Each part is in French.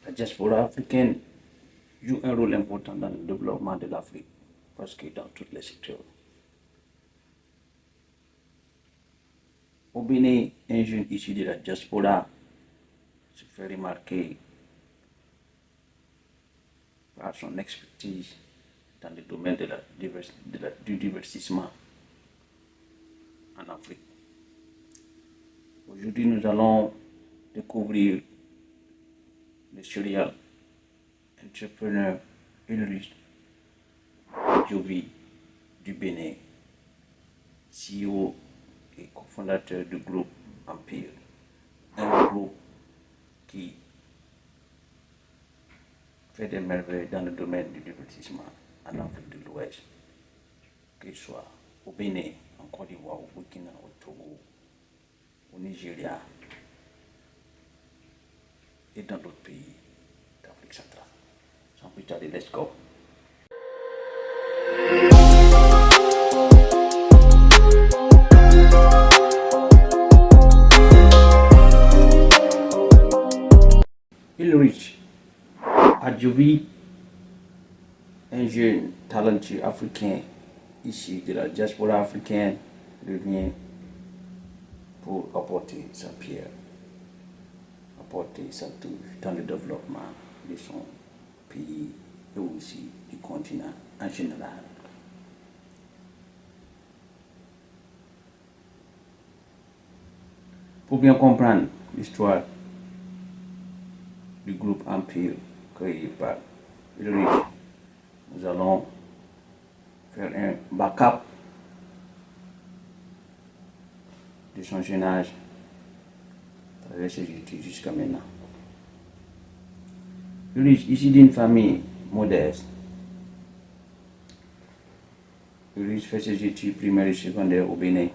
La diaspora africaine joue un rôle important dans le développement de l'Afrique, parce que dans tous les secteurs. Au Bénin, un jeune issu de la diaspora se fait remarquer par son expertise dans le domaine du divertissement en Afrique. Aujourd'hui, nous allons découvrir le serial entrepreneur Ulrich Adjovi du Bénin, CEO et cofondateur du groupe Empire, un groupe qui fait des merveilles dans le domaine du divertissement en Afrique de l'Ouest, que ce soit au Bénin, en Côte d'Ivoire, au Burkina, au Togo, au Nigeria et dans d'autres pays d'Afrique centrale. Sans plus tarder, let's go. Ulrich Adjovi, un jeune talentueux africain issu de la diaspora africaine, revient pour apporter sa pierre, apporter sa touche dans le développement de son pays et aussi du continent en général. Pour bien comprendre l'histoire du groupe Empire créé par Ulrich, nous allons faire un backup de son jeune âge à travers ses études jusqu'à maintenant. Ulrich, issu d'une famille modeste, Ulrich fait ses études primaires et secondaires au Bénin.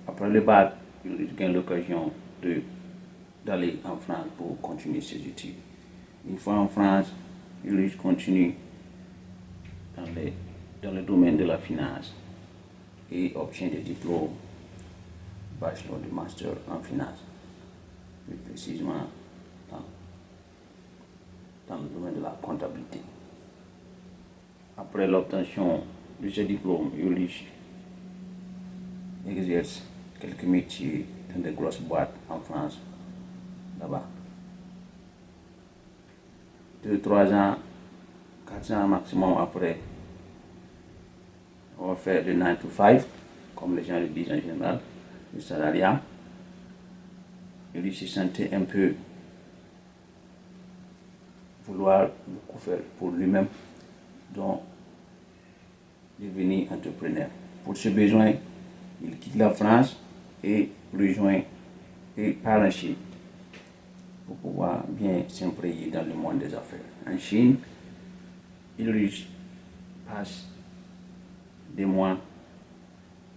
Après le bac, Ulrich gagne l'occasion d'aller en France pour continuer ses études. Une fois en France, Ulrich continue dans le domaine de la finance et obtient des diplômes bachelor et master en finance, plus précisément dans le domaine de la comptabilité. Après l'obtention de ce diplôme, Ulrich exerce quelques métiers dans des grosses boîtes en France, là-bas. 2, 3 ans, 4 ans maximum après, on va faire le 9 to 5, comme les gens le disent en général, le salariat. Il se sentait un peu vouloir beaucoup faire pour lui-même, donc devenir entrepreneur. Pour ce besoin, il quitte la France et rejoint et part en Chine pour pouvoir bien s'imprégner dans le monde des affaires. En Chine, il passe des mois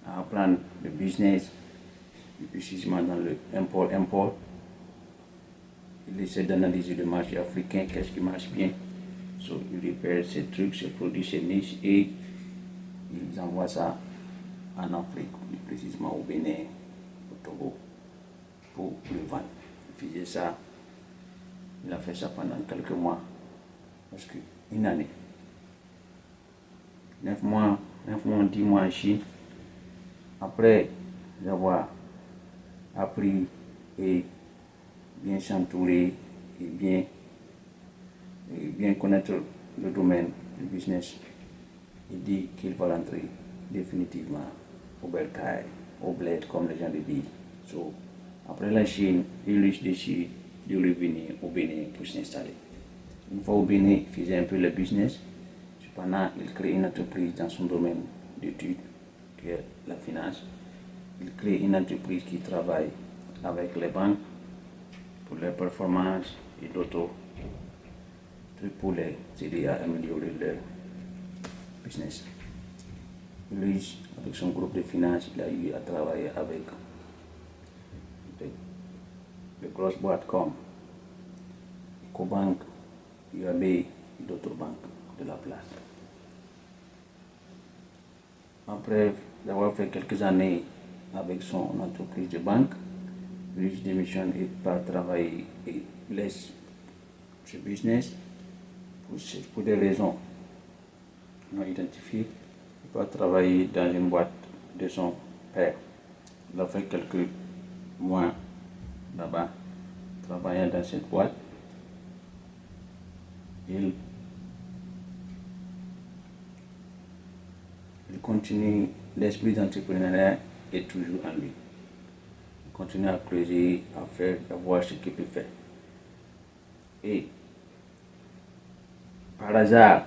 à apprendre le business, plus précisément dans le import-import. Il essaie d'analyser le marché africain, qu'est-ce qui marche bien. Il repère ses trucs, ses produits, ses niches et il envoie ça en Afrique, plus précisément au Bénin, au Togo, pour le vendre. Il faisait ça, il a fait ça pendant quelques mois, parce qu'une année. 9 mois, 10 mois en Chine. Après avoir appris et bien s'entourer et bien connaître le domaine du business, il dit qu'il va rentrer définitivement au bercail, au bled, comme les gens le disent. Après la Chine, il décide de revenir au Bénin pour s'installer. Une fois au Bénin, il faisait un peu le business. Cependant, il crée une entreprise dans son domaine d'études, qui est la finance. Il crée une entreprise qui travaille avec les banques pour les performances et d'autres trucs pour les aider à améliorer leur business. Lui, avec son groupe de finance, il a eu à travailler avec de grosses boîtes comme EcoBank, UAB et d'autres banques de la place. Après avoir fait quelques années avec son entreprise de banque, lui démissionne et part travailler et laisse ce business pour des raisons non identifiées. Il va travailler dans une boîte de son père. Il a fait quelques mois là-bas, travaillant dans cette boîte. Il continue, l'esprit d'entrepreneuriat est toujours en lui. Il continue à creuser, à faire, à voir ce qu'il peut faire. Et par hasard,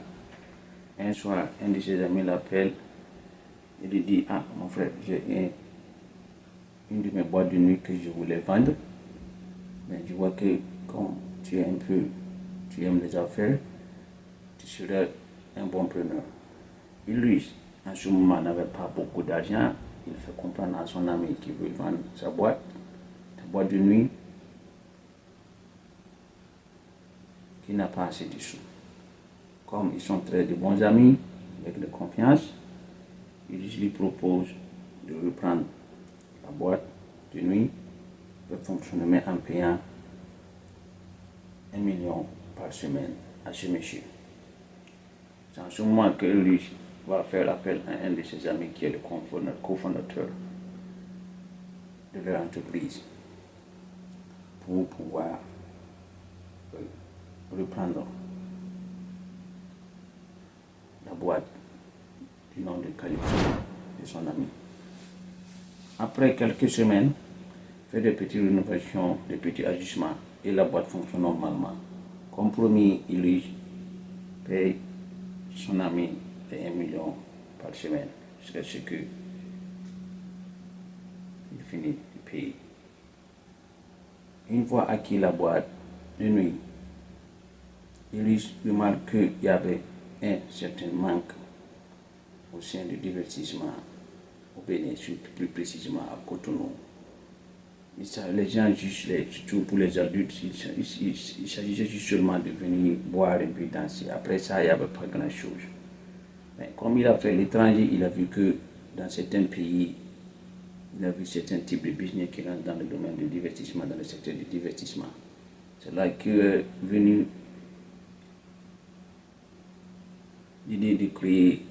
un soir, un de ses amis l'appelle et lui dit: ah, mon frère, j'ai une de mes boîtes de nuit que je voulais vendre, mais je vois que comme tu aimes les affaires, tu serais un bon preneur. Et lui, en ce moment, n'avait pas beaucoup d'argent. Il fait comprendre à son ami qu'il veut vendre sa boîte de nuit, qu'il n'a pas assez de sous. Comme ils sont très de bons amis, avec de confiance, il lui propose de reprendre la boîte de nuit, de fonctionner en payant 1 million par semaine à ce monsieur. C'est en ce moment que lui va faire appel à un de ses amis qui est le cofondateur de leur entreprise pour pouvoir reprendre la boîte du nom de Calypso de son ami. Après quelques semaines, fait des petites rénovations, des petits ajustements et la boîte fonctionne normalement. Comme promis, il paye son ami de 1 million par semaine jusqu'à ce qu'il finisse de payer. Une fois acquis la boîte de nuit, il remarque qu'il y avait un certain manque au sein du divertissement au Bénin, plus précisément à Cotonou. Les gens, surtout pour les adultes, il s'agissait juste seulement de venir boire et puis danser. Après ça, il n'y avait pas grand-chose. Mais comme il a fait l'étranger, il a vu que dans certains pays, il a vu certains types de business qui rentrent dans le domaine du divertissement, dans le secteur du divertissement. C'est là qu'est venue l'idée de créer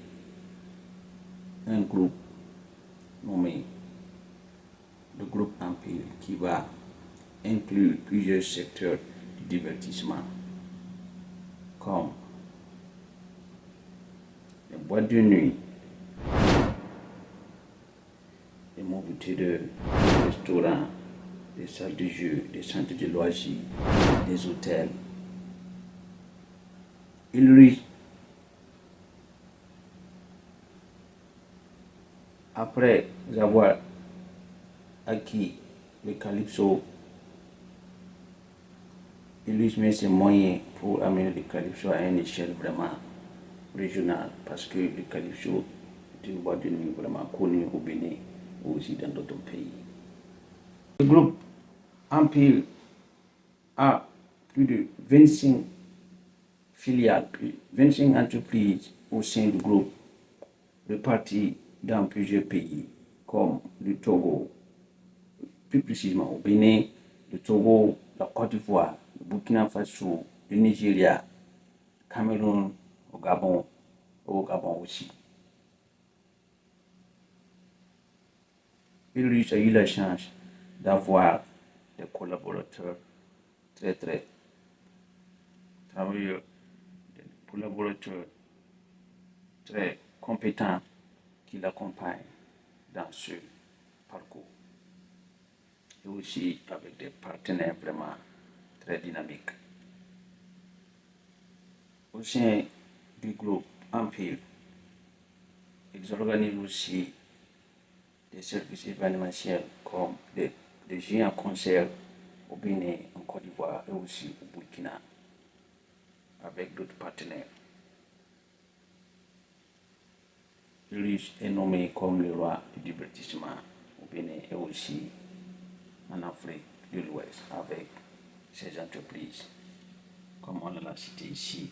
un groupe nommé le groupe Empire, qui va inclure plusieurs secteurs du divertissement, comme les boîtes de nuit, les movie theaters, des restaurants, des salles de jeux, des centres de loisirs, des hôtels. Après avoir acquis le Calypso, il met ses moyens pour amener le Calypso à une échelle vraiment régionale, parce que le Calypso est une boîte de nuit vraiment connue au Bénin ou aussi dans d'autres pays. Le groupe Empire a plus de 25 filiales, 25 entreprises au sein du groupe, réparties dans plusieurs pays, comme le Togo, plus précisément au Bénin, le Togo, la Côte d'Ivoire, le Burkina Faso, le Nigeria, le Cameroun, au Gabon aussi. Il a eu la chance d'avoir des collaborateurs très travailleurs, des collaborateurs très compétents qui l'accompagnent dans ce parcours. Et aussi avec des partenaires vraiment très dynamiques. Au sein du groupe Empire, ils organisent aussi des services événementiels comme des géants concerts au Bénin, en Côte d'Ivoire et aussi au Burkina, avec d'autres partenaires. Lui est nommé comme le roi du divertissement au Bénin et aussi en Afrique de l'Ouest avec ses entreprises. Comme on l'a cité ici,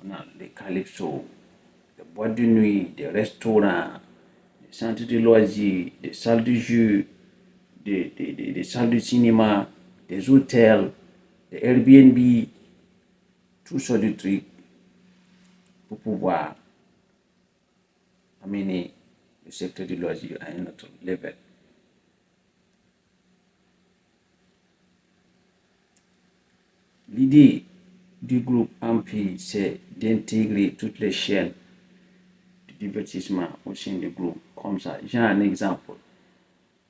on a les Calypso, des boîtes de nuit, des restaurants, des centres de loisirs, des salles de jeux, des salles de cinéma, des hôtels, des Airbnb, toutes sortes de trucs pour pouvoir amener le secteur du loisir à un autre level. L'idée du groupe Empire, c'est d'intégrer toutes les chaînes de divertissement au sein du groupe. Comme ça, j'ai un exemple.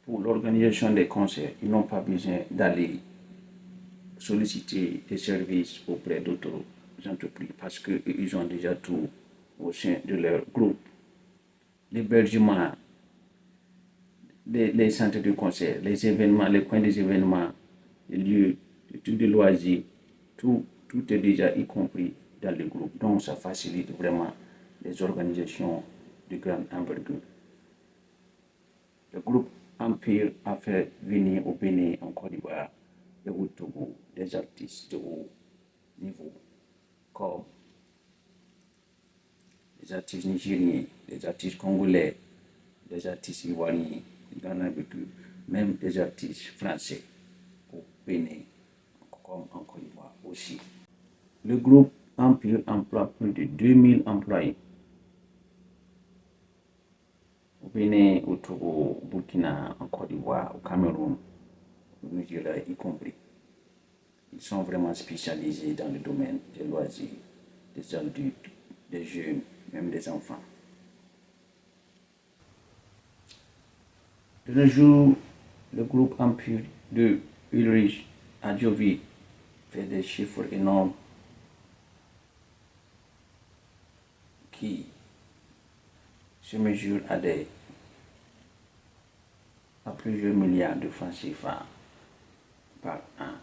Pour l'organisation des concerts, ils n'ont pas besoin d'aller solliciter des services auprès d'autres entreprises parce qu'ils ont déjà tout au sein de leur groupe. L'hébergement, les centres de concert, les événements, les coins des événements, les lieux, les trucs de loisirs, tout est déjà y compris dans le groupe. Donc ça facilite vraiment les organisations de grande envergure. Le groupe Empire a fait venir au Bénin, en Côte d'Ivoire et au Togo des artistes de haut niveau comme des artistes nigériens, des artistes congolais, des artistes ivoiriens, même des artistes français au Bénin, comme en Côte d'Ivoire aussi. Le groupe Empire emploie plus de 2000 employés au Bénin, au Togo, au Burkina, en Côte d'Ivoire, au Cameroun, au Nigeria y compris. Ils sont vraiment spécialisés dans le domaine des loisirs, des adultes, des jeunes, même des enfants. De nos jours, le groupe Empire de Ulrich Adjovi fait des chiffres énormes qui se mesurent à plusieurs milliards de francs CFA par an.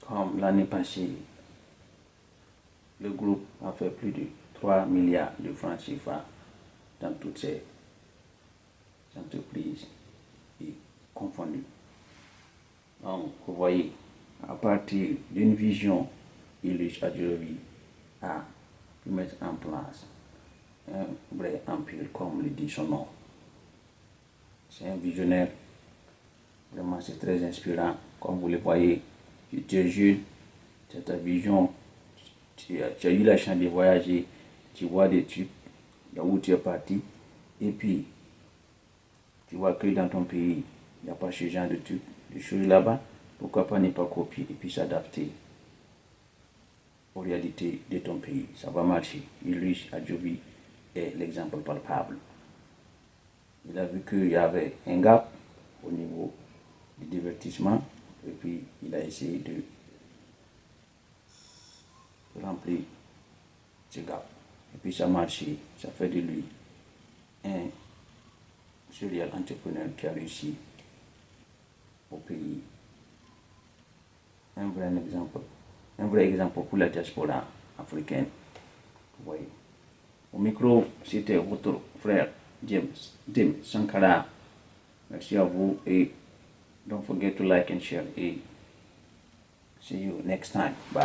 Comme l'année passée, le groupe a fait plus de 3 milliards de francs CFA dans toutes ces entreprises confondues. Donc, vous voyez, à partir d'une vision, Ulrich Adjovi a pu mettre en place un vrai empire, comme le dit son nom. C'est un visionnaire, vraiment c'est très inspirant. Comme vous le voyez, tu es jeune, tu as ta vision, tu as eu la chance de voyager, tu vois des trucs là où tu es parti, et puis tu vois que dans ton pays, il n'y a pas ce genre de trucs, de choses là-bas. Pourquoi pas ne pas copier et puis s'adapter aux réalités de ton pays? Ça va marcher. Ulrich Adjovi est l'exemple palpable. Il a vu qu'il y avait un gap au niveau du divertissement et puis il a essayé de remplir ce gap. Et puis ça a marché, ça fait de lui un serial entrepreneur qui a réussi au pays. Un vrai exemple pour la diaspora africaine. Vous voyez. Au micro, c'était votre frère Dim Sankara. Merci à vous et don't forget to like and share. Et see you next time. Bye.